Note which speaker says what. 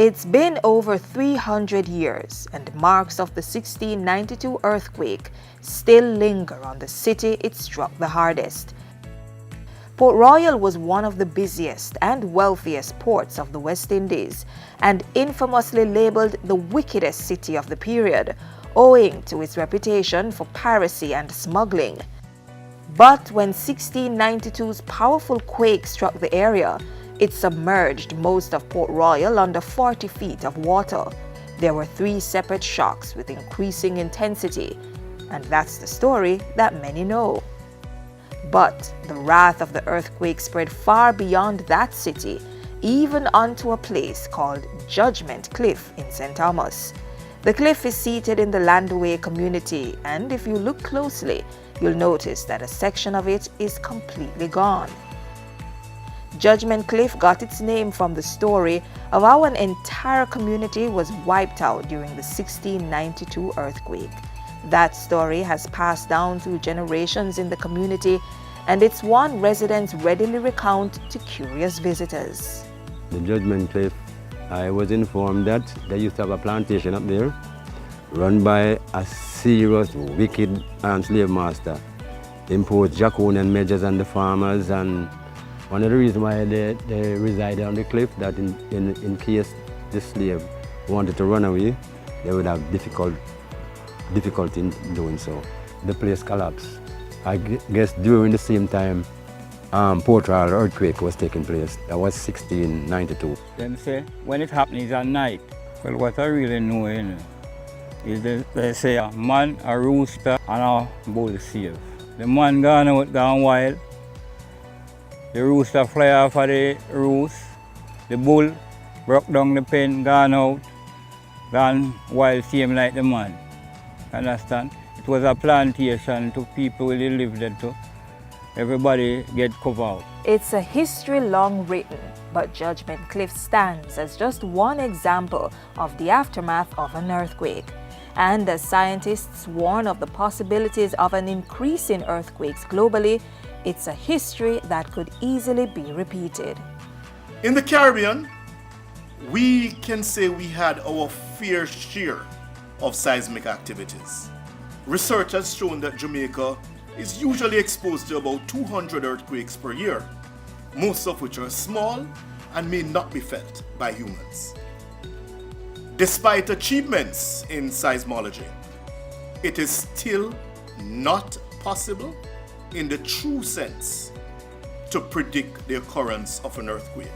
Speaker 1: It's been over 300 years, and marks of the 1692 earthquake still linger on the city it struck the hardest. Port Royal was one of the busiest and wealthiest ports of the West Indies and infamously labeled the wickedest city of the period, owing to its reputation for piracy and smuggling. But when 1692's powerful quake struck the area, it submerged most of Port Royal under 40 feet of water. There were 3 separate shocks with increasing intensity, and that's the story that many know. But the wrath of the earthquake spread far beyond that city, even onto a place called Judgment Cliff in St. Thomas. The cliff is seated in the Landway community, and if you look closely, you'll notice that a section of it is completely gone. Judgment Cliff got its name from the story of how an entire community was wiped out during the 1692 earthquake. That story has passed down through generations in the community, and it's one residents readily recount to curious visitors.
Speaker 2: The Judgment Cliff, I was informed that they used to have a plantation up there run by a serious, wicked slave master. Imposed draconian measures on the farmers, and one of the reasons why they resided on the cliff, that in case the slave wanted to run away, they would have difficulty in doing so. The place collapsed. I guess during the same time Port Royal earthquake was taking place. That was 1692.
Speaker 3: Them say when it happens at night, well, what I really know is they say a man, a rooster, and a bull save. The man gone out, gone wild. The rooster fly off of the roost. The bull broke down the pen, gone out, gone wild, same like the man. Understand? It was a plantation to people who lived there too. Everybody get covered out.
Speaker 1: It's a history long written, but Judgment Cliff stands as just one example of the aftermath of an earthquake. And as scientists warn of the possibilities of an increase in earthquakes globally, it's a history that could easily be repeated.
Speaker 4: In the Caribbean, we can say we had our fair share of seismic activities. Research has shown that Jamaica is usually exposed to about 200 earthquakes per year, most of which are small and may not be felt by humans. Despite achievements in seismology, it is still not possible in the true sense to predict the occurrence of an earthquake.